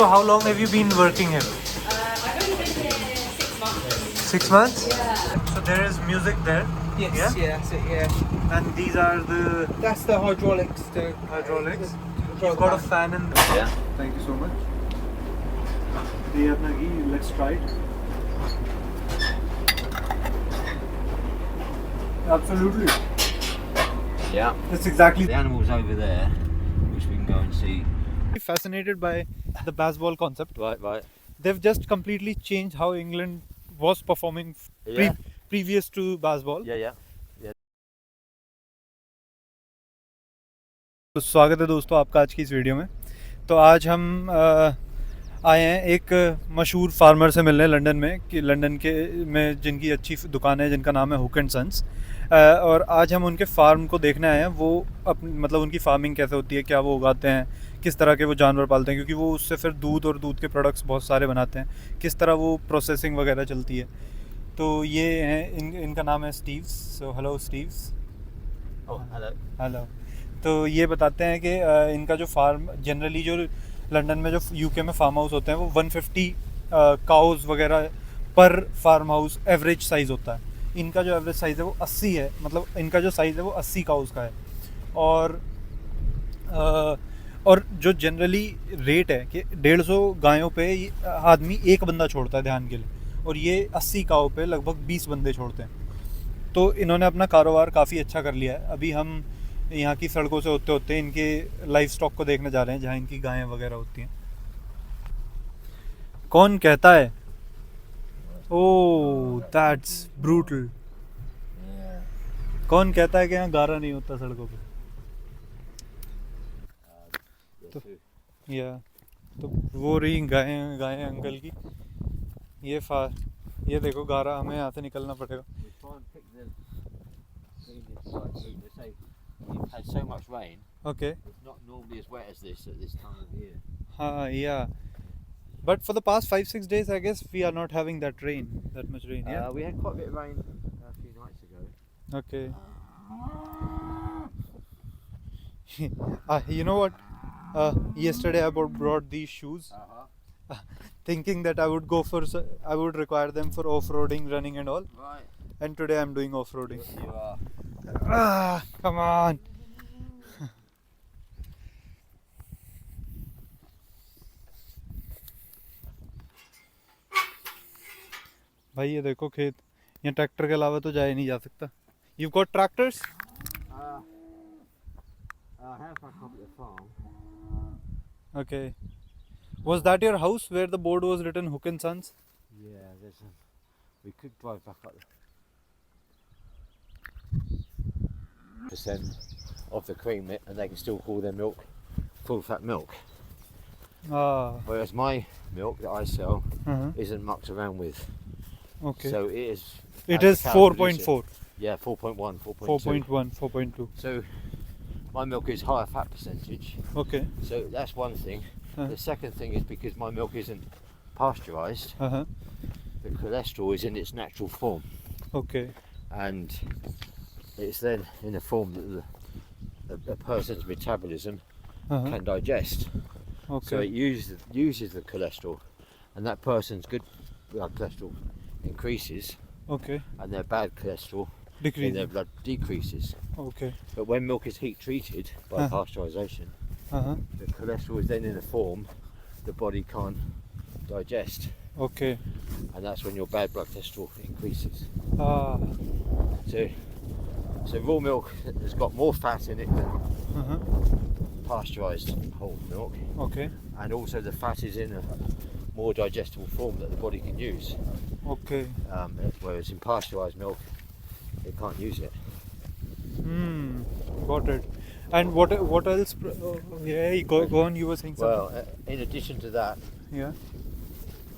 So how long have you been working here? I've only been here 6 months. 6 months? Yeah. So there is music there? Yes, Yeah? yeah, that's it, yeah. And these are the That's the hydraulics. hydraulics. Control You've the got a fan. fan in there. Yeah. Thank you so much. Let's try it. Absolutely. Yeah. It's exactly. The animal's over there, which we can go and see. Fascinated by the baseball concept. Right. They've just completely changed how England was performing Yeah. previous to baseball. Yeah. तो स्वागत है दोस्तों आपका आज की इस video में। तो आज हम आए हैं एक मशहूर फार्मर से मिलने लंदन में, कि लंदन के में जिनकी अच्छी दुकान है जिनका नाम है हुक एंड सन्स। और आज हम उनके फार्म को देखने आए हैं। वो मतलब उनकी फार्मिंग कैसे होती है, क्या वो उगाते हैं, किस तरह के वो जानवर पालते हैं, क्योंकि वो उससे फिर दूध और दूध के प्रोडक्ट्स बहुत सारे बनाते हैं, किस तरह वो प्रोसेसिंग वगैरह चलती है। तो ये हैं इनका नाम है Steves. So hello Steves. Oh, hello. Hello. तो ये बताते हैं कि इनका जो फार्म जनरली जो लंदन में जो यूके में फार्म हाउस होते हैं वो 150 काउज वगैरह पर फार्म हाउस एवरेज साइज़ होता है। इनका जो एवरेज साइज़ है वो 80 है, मतलब इनका जो साइज़ है वो 80 काउज का है। और जो जनरली रेट है कि 150 गायों पे आदमी एक बंदा छोड़ता है ध्यान के लिए, और ये 80 काऊ पे लगभग 20 बंदे छोड़ते हैं। तो इन्होंने अपना कारोबार काफ़ी अच्छा कर लिया है। अभी हम यहाँ की सड़कों से होते होते इनके लाइफ स्टॉक को देखने जा रहे हैं, जहाँ इनकी गायें वगैरह होती हैं। कौन कहता है? Oh that's brutal. कौन कहता है कि यहाँ गारा नहीं होता सड़कों पे? तो या तो वो रही गायें गायें अंकल की। ये देखो गारा, हमें यहाँ से निकलना पड़ेगा। We've had so much rain. Okay. It's not normally as wet as this at this time of year. Yeah. But for the past 5-6 days, I guess we are not having that much rain. Yeah. We had quite a bit of rain a few nights ago. Okay. You know what? Yesterday I brought these shoes, thinking that I would require them for off-roading, running and all. Right. And today I'm doing off-roading. You are. Come on. भाई ये देखो खेत, यहाँ tractor के अलावा तो जाया नहीं जा सकता। You've got tractors? I have a couple of farm. Okay. Was that your house where the board was written Hook and Sons? Yeah, there's a. We could drive back up. Percent of the cream, and they can still call their milk full fat milk. Whereas my milk that I sell isn't mucked around with. Okay. So it is. It as is the cow produces. 4.4. Yeah, 4.1, 4.1, 4.2. So my milk is higher fat percentage. Okay. So that's one thing. The second thing is because my milk isn't pasteurized, the cholesterol is in its natural form. Okay. And it's then in a form that a person's metabolism can digest. Okay. So it uses the cholesterol, and that person's good blood cholesterol increases, Okay. and their bad cholesterol in Decrease. their blood decreases. Okay. But when milk is heat treated by pasteurization, the cholesterol is then in a form the body can't digest, Okay. and that's when your bad blood cholesterol increases. So raw milk has got more fat in it than pasteurized whole milk, Okay. and also the fat is in a more digestible form that the body can use. Okay. Whereas in pasteurized milk, it can't use it. Got it. And what else? Go on. You were saying something. Well, in addition to that, Yeah.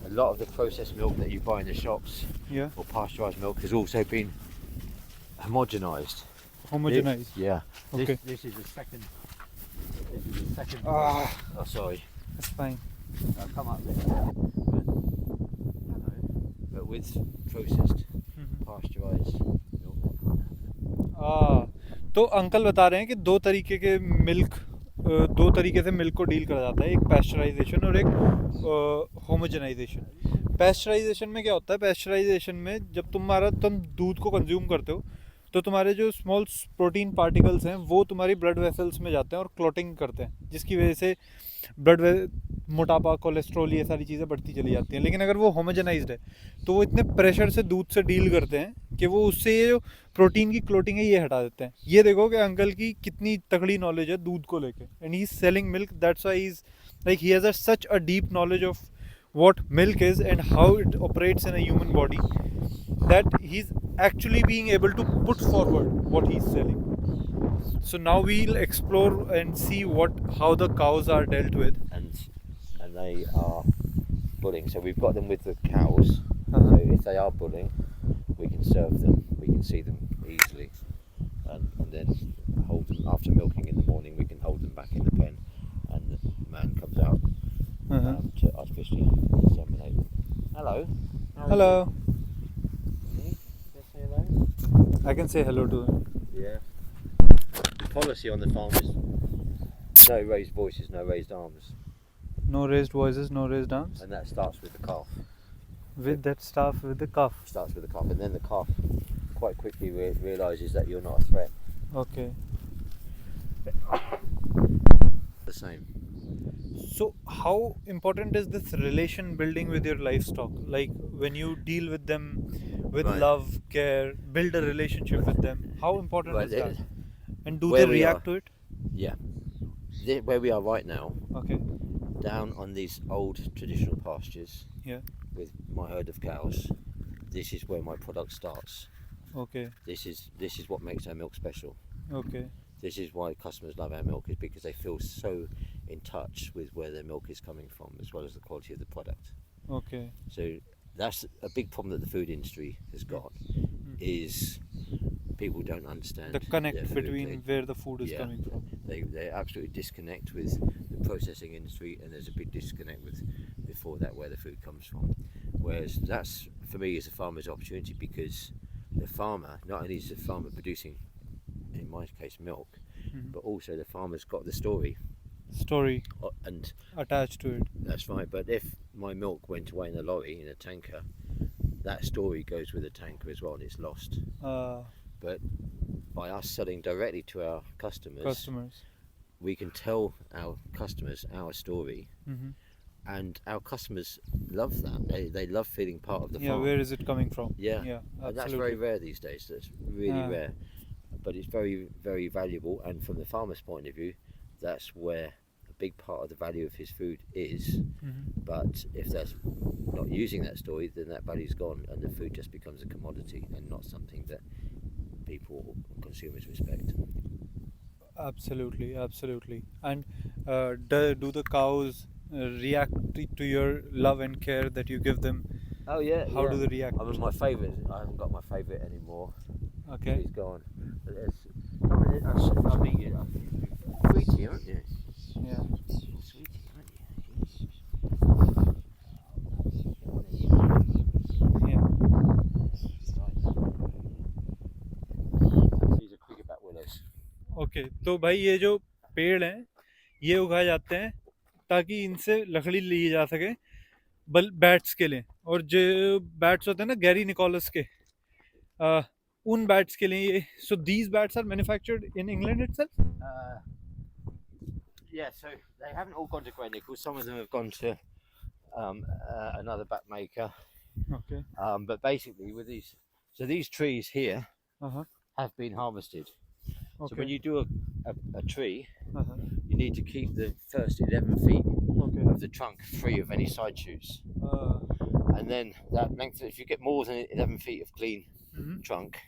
a lot of the processed milk that you buy in the shops Yeah. or pasteurized milk has also been homogenized. Homogenized. Yeah. Okay. This is the second. This is the second. Oh, sorry. That's fine. I'll come up there. But with processed, pasteurized milk. तो uncle बता रहे हैं कि 2 तरीके के milk दो तरीके से मिल्क को डील करा जाता है, एक पैस्चराइजेशन और एक होमोजेनाइजेशन। पैस्चराइजेशन में क्या होता है, पैस्चराइजेशन में जब तुम दूध को कंज्यूम करते हो तो तुम्हारे जो स्मॉल प्रोटीन पार्टिकल्स हैं वो तुम्हारी ब्लड वेसल्स में जाते हैं और क्लॉटिंग करते हैं, जिसकी वजह से मोटापा, कोलेस्ट्रॉल, ये सारी चीज़ें बढ़ती चली जाती हैं। लेकिन अगर वो होमोजेनाइज्ड है तो वो इतने प्रेशर से दूध से डील करते हैं कि वो उससे ये जो प्रोटीन की क्लोटिंग है ये हटा देते हैं। ये देखो कि अंकल की कितनी तगड़ी नॉलेज है दूध को लेके, and he is selling milk, that's why he is like he has such a deep knowledge of what milk is and how it operates in a human body, that he's actually being able to put forward what he's selling. So now we'll explore and see how the cows are dealt with. And they are bulling. So we've got them with the cows. Uh-huh. So if they are bulling, we can serve them. We can see them easily, and then hold them after milking in the morning. We can hold them back in the pen, and the man comes out. Uh-huh. To artificially inseminate them. Hello. Hello. Can you say hello? I can say hello to him. Yeah. The policy on the farm is no raised voices, no raised arms, No raised voices, no raised arms. and that starts with the calf. With that staff, with the cuff. Starts with the calf, and then the calf quite quickly realizes that you're not a threat. Okay. The same. So how important is this relation building with your livestock? Like when you deal with them with Right. love, care, build a relationship with them. How important Right, is that? And do where they we react are. to it? Yeah. Where we are right now, Okay. down on these old traditional pastures Yeah. with my herd of cows, this is where my product starts. Okay. This is what makes our milk special. Okay. This is why customers love our milk, is because they feel so in touch with where their milk is coming from, as well as the quality of the product. Okay. So that's a big problem that the food industry has got, is people don't understand The connect their food. between where the food is Yeah. coming from. They absolutely disconnect with the processing industry, and there's a big disconnect with before that where the food comes from. Whereas that's, for me, is a farmer's opportunity, because the farmer, not only is the farmer producing, in my case, milk, but also the farmer's got the story. Story And attached to it. that's right. But if my milk went away in a lorry, in a tanker, that story goes with the tanker as well, and it's lost. But by us selling directly to our customers, we can tell our customers our story, and our customers love that. They love feeling part of the farm. Where is it coming from? Yeah, Yeah, and that's absolutely. very rare these days. That's really rare, but it's very, very valuable. And from the farmer's point of view, that's where a big part of the value of his food is. But if they're not using that story, then that value's gone, and the food just becomes a commodity and not something that people, consumers, respect. Absolutely, absolutely. And do the cows react to your love and care that you give them? Oh yeah. How do they react? I mean, my favourite. I haven't got my favourite anymore. Okay. He's gone. But there's, I mean, you're sweetie, aren't you? Yeah. Sweetie, aren't you? Yeah. These are cricketbat willows. Okay, तो भाई ये जो पेड़ हैं ये उगाए जाते हैं ताकि इनसे लकड़ी ली जा सके बैट्स के लिए, और जो बैट्स होते हैं ना गैरी निकोलस के, उन बैट्स के लिए ये, so these bats are manufactured in England itself. Yeah, so they haven't all gone to Grey Nichols. Some of them have gone to another bat maker. Okay. But basically, with these trees here Uh-huh. have been harvested. Okay. So when you do a tree, Uh-huh. you need to keep the first 11 feet Okay. of the trunk free of any side shoots. And then that length, if you get more than 11 feet of clean trunk,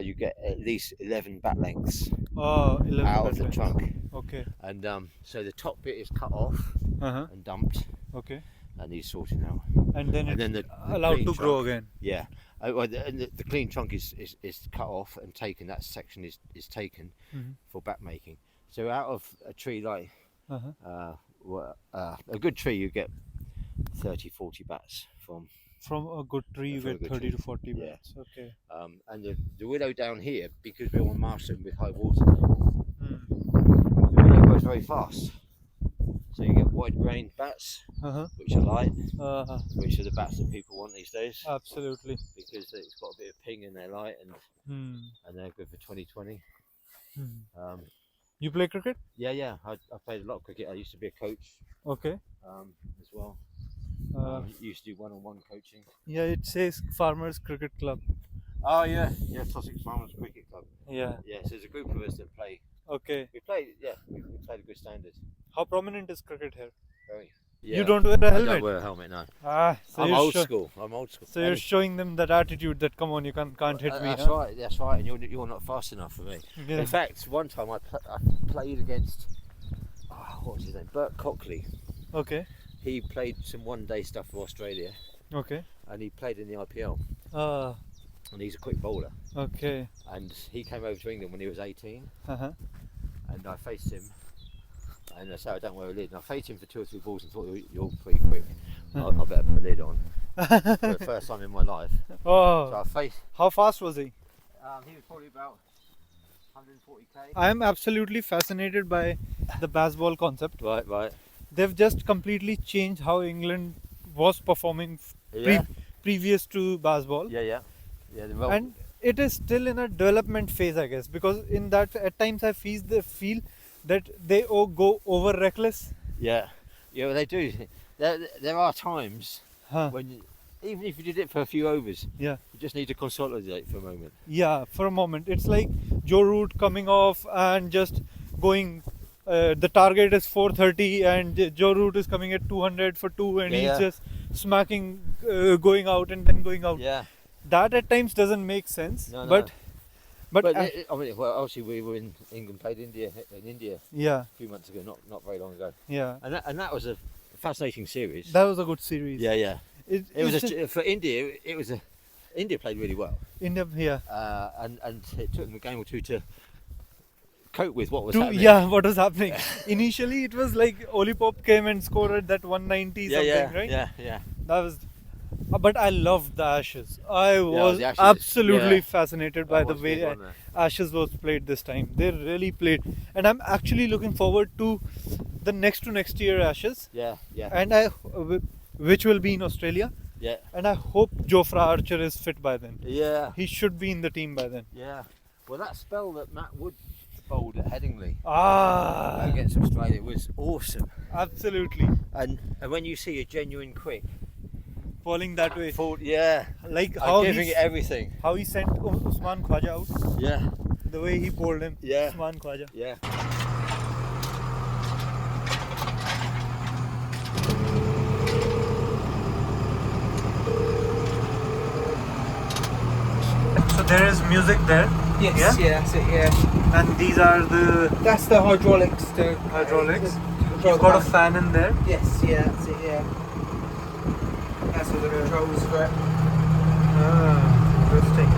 you get at least 11 bat lengths 11 out of bat the lengths. trunk. Okay. And so the top bit is cut off Uh-huh. and dumped. Okay. That needs sorting out. And then And it's then the allowed clean to grow trunk- again. Yeah. And the clean trunk is cut off and taken. That section is taken for bat making. So out of a tree like Uh-huh. a good tree, you get 30-40 bats from. From a good tree you From a get good 30 tree. to 40 Yeah. bats. Okay. And the willow down here, because we're on Marston with high water level, Mm. the willow grows very fast. So you get wide grain bats, which are light, which are the bats that people want these days. Absolutely. Because it's got a bit of ping in their light and they're good for 2020. You play cricket? Yeah. I played a lot of cricket. I used to be a coach. Okay. As well. Used to do one-on-one coaching. Yeah, it says Farmers Cricket Club. Oh yeah, Sussex Farmers Cricket Club. Yeah. Yes, there's a group of us that play. Okay. We played a good standard. How prominent is cricket here? Very. Yeah. You don't wear a I helmet? don't wear a helmet, no. So I'm old school. So you're showing them that attitude that, come on, you can't hit me. That's right, and you're not fast enough for me. Yeah. In fact, one time I played against, what was his name? Bert Cockley. Okay. He played some one-day stuff for Australia. Okay. And he played in the IPL. And he's a quick bowler. Okay. And he came over to England when he was 18. And I faced him. And I said, I don't wear a lid. And I faced him for 2 or 3 balls and thought, you're pretty quick. I better put a lid on. For the first time in my life. Oh. So I faced. How fast was he? He was probably about 140k. I am absolutely fascinated by the baseball concept. Right. They've just completely changed how England was performing previous to baseball. Yeah. And it is still in a development phase, I guess, because in that at times I feel that they go over reckless. Yeah, they do. There are times when even if you did it for a few overs, you just need to consolidate for a moment. Yeah, for a moment. It's like Joe Root coming off and just going. The target is 430 and Joe Root is coming at 200 for 2 and he's just smacking, going out and then going out. Yeah. That at times doesn't make sense. No. But I mean, obviously we were in England, played in India a few months ago, not very long ago. Yeah. And that was a fascinating series. That was a good series. Yeah. It was for India. India played really well. India, and it took them a game or two to cope with what was happening. Yeah, what was happening. Initially, it was like Oli Pop came and scored that 190 something, right? Yeah. That was. But I loved the Ashes. I was Ashes, absolutely fascinated by the way Ashes was played this time. They really played, and I'm actually looking forward to the next year Ashes. Yeah. And which will be in Australia. Yeah. And I hope Jofra Archer is fit by then. Yeah. He should be in the team by then. Yeah. Well, that spell that Matt Wood bowled at Headingley against Australia was awesome. Absolutely. And when you see a genuine quick falling that way, like how giving it everything. How he sent Usman Khwaja out. Yeah. The way he bowled him. Yeah. Usman Khwaja. Yeah. So there is music there. Yes, yeah, that's it, yeah. And these are That's the hydraulics. Hydraulics. You've got a fan in there. Yes, yeah, that's it, yeah. That's all the controls for it. Interesting.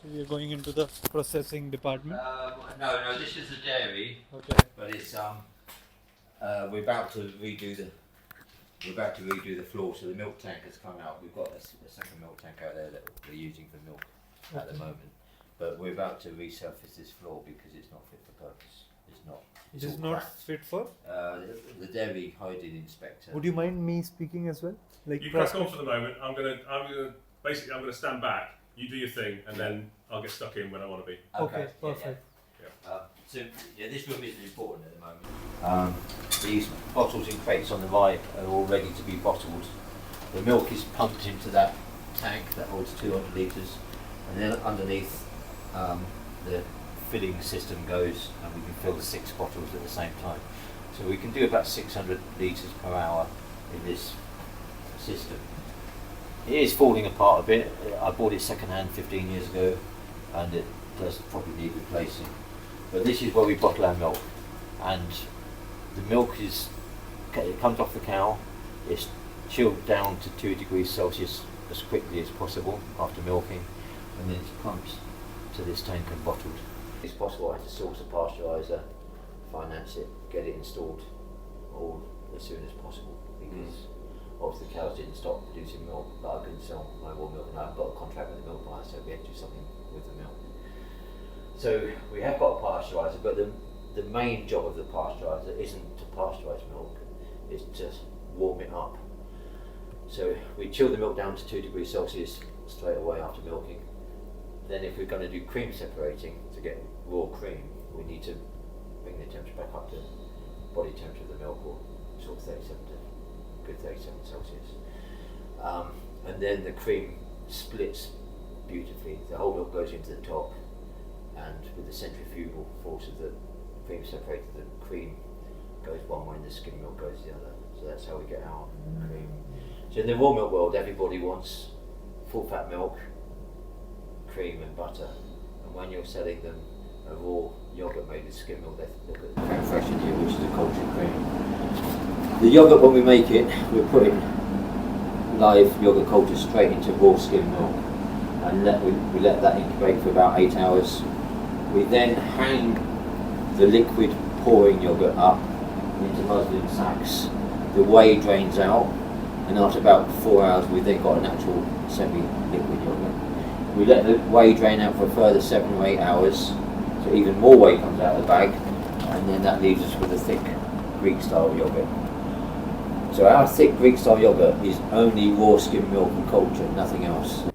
So we are going into the processing department. No, this is the dairy. Okay. But it's we're about to redo the floor, so the milk tank has come out. We've got a second milk tank out there that we're using for milk at the moment. But we're about to resurface this floor because it's not fit for purpose. It's not. It is not fit for? The dairy hygiene inspector. Would you mind me speaking as well? Like you crack on for the moment. I'm gonna stand back. You do your thing, and then I'll get stuck in when I want to be. Okay, perfect. So this room isn't important at the moment. These bottles and crates on the right are all ready to be bottled. The milk is pumped into that tank that holds 200 litres, and then underneath the filling system goes, and we can fill the 6 bottles at the same time. So we can do about 600 litres per hour in this system. It is falling apart a bit. I bought it second hand 15 years ago, and it does probably need replacing. But this is where we bottle our milk, and the milk it comes off the cow, it's chilled down to 2 degrees Celsius as quickly as possible after milking, and then it's pumped to this tank and bottled. It's possible I have to source a pasteuriser, finance it, get it installed all as soon as possible, because obviously the cows didn't stop producing milk, but I couldn't sell my raw milk, and I've got a contract with the milk buyer, so we had to do something with the milk. So we have got a pasteuriser, but the main job of the pasteuriser isn't to pasteurise milk, it's to warm it up. So we chill the milk down to 2 degrees Celsius straight away after milking. Then if we're going to do cream separating to get raw cream, we need to bring the temperature back up to body temperature of the milk, or sort of 37 Celsius. And then the cream splits beautifully. The whole milk goes into the top, and with the centrifugal force of the cream separator, the cream goes one way and the skim milk goes the other. So that's how we get our cream. So in the raw milk world, everybody wants full fat milk, cream and butter. And when you're selling them a raw yogurt made with skim milk, they look at the creme fraiche in here, which is a cultured cream. The yogurt, when we make it, we're putting live yogurt culture straight into raw skim milk, and we let that incubate for about 8 hours. We then hang the liquid pouring yogurt up into muslin sacks. The whey drains out, and after about 4 hours we've then got a natural semi-liquid yogurt. We let the whey drain out for a further 7 or 8 hours, so even more whey comes out of the bag, and then that leaves us with a thick Greek style yogurt. So our thick Greek style yogurt is only raw skim milk and culture, nothing else. Okay.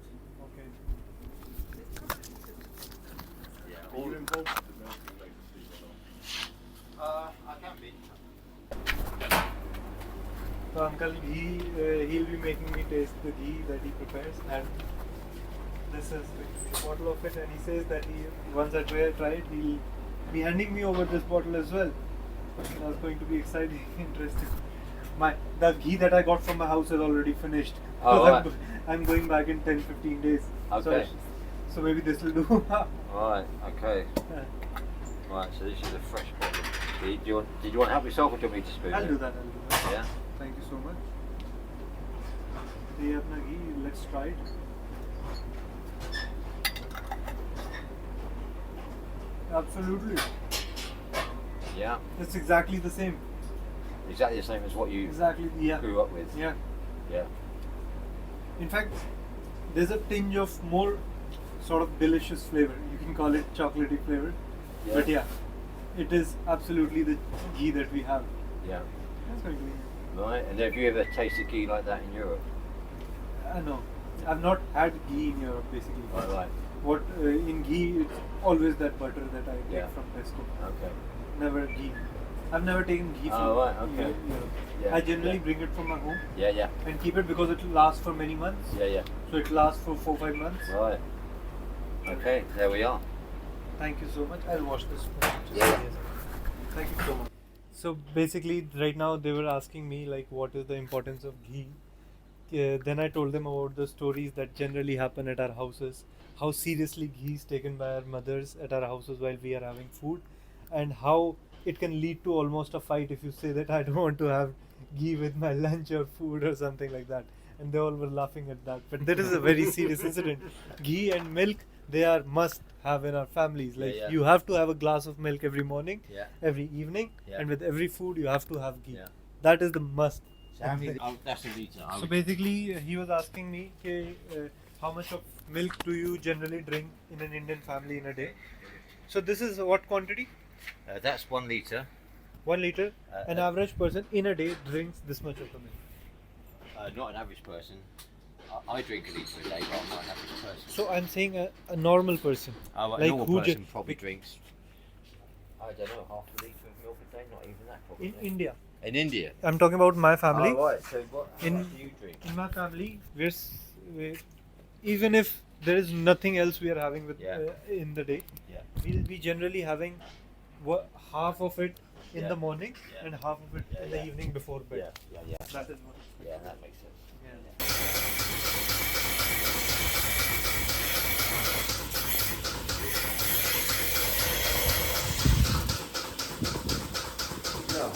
Are you involved with the milking later, Steve, or not? I can be. So uncle, he'll be making me taste the ghee that he prepares, and this is a bottle of it, and he says that once I try it, he'll be handing me over this bottle as well. That's going to be exciting, interesting. The ghee that I got from my house is already finished. Oh, right. I'm going back in 10-15 days. Okay. So maybe this will do. Right, okay. Right, so this is a fresh bottle. Did you want to help yourself, or do you want me to spoon I'll it? do that. Yeah? Thank you so much. ये अपना ghee, let's try it. Absolutely. Yeah. It's exactly the same. Exactly the same as what you Exactly, yeah. grew up with. Yeah. Yeah. In fact, there's a tinge of more sort of delicious flavor. You can call it chocolatey flavor. Yeah. But yeah, it is absolutely the ghee that we have. Yeah. That's going to be. Right, and have you ever tasted ghee like that in Europe? No, I've not had ghee in Europe basically. Right. What in ghee, it's always that butter that I take Yeah. from Tesco. Okay. Never ghee. I've never taken ghee from Oh, right, okay. Europe. Yeah, I generally yeah. bring it from my home Yeah. and keep it because it lasts for many months. Yeah. So it lasts for 4-5 months. Right. Okay, there we are. Thank you so much. I'll wash this. Yeah. Thank you so much. So basically, right now they were asking me like, what is the importance of ghee? Then I told them about the stories that generally happen at our houses, how seriously ghee is taken by our mothers at our houses while we are having food, and how it can lead to almost a fight if you say that I don't want to have ghee with my lunch or food or something like that. And they all were laughing at that. But that is a very serious incident. Ghee and milk, they are must have in our families. Like Yeah. you have to have a glass of milk every morning, Yeah. every evening, Yeah. and with every food you have to have ghee. Yeah. That is the must. So how many? That's a litre. So basically, he was asking me, how much of milk do you generally drink in an Indian family in a day? So this is what quantity? That's 1 litre. 1 liter. An average person in a day drinks this much of the milk. Not an average person. I drink a litre a day, but I'm not an average person. So I'm saying a normal person. A like normal who person ju- probably bec- drinks, I don't know, half a litre of milk a day, not even that probably. In India. In India? I'm talking about my family. Oh, right, so how In- much do you drink? In my family, we're even if there is nothing else we are having with Yeah. in the day, Yeah. we'll be generally having half of it in Yeah. the morning Yeah. and half of it Yeah, in the yeah. evening before bed. Yeah. That is what. Yeah, that makes sense. Yeah.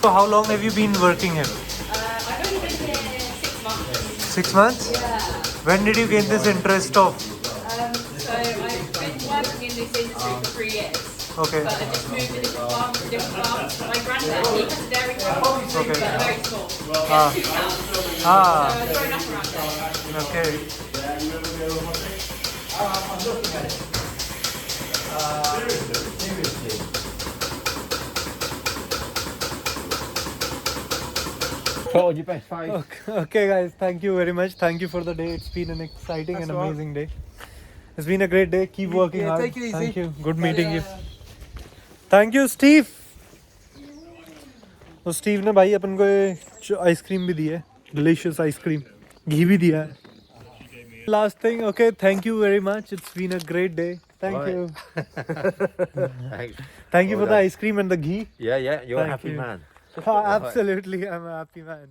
So how long have you been working here? I've only been here 6 months. 6 months? Yeah. When did you gain this interest of? So I've been working in this industry for 3 years. Okay. But they've just moved to different farms. My granddad, he has a dairy farm, Okay. but very small. Ah. Two cows. Ah. So I've grown up around there. Okay. I'm looking at it. Seriously. Put on your best face. Okay, guys. Thank you very much. Thank you for the day. It's been an exciting That's and all right. amazing day. It's been a great day. Keep working Yeah, hard. take it easy. Thank you. Good meeting you. Thank you, Steve. तो Steve ने भाई अपन को ice cream भी दी है, delicious ice cream, घी भी दिया है. Last thing, okay, thank you very much. It's been a great day. Thank Right. you. Thanks. Thank you Well for the done. ice cream and the ghee. Yeah, you're a Thank happy you. man. Absolutely, I'm a happy man.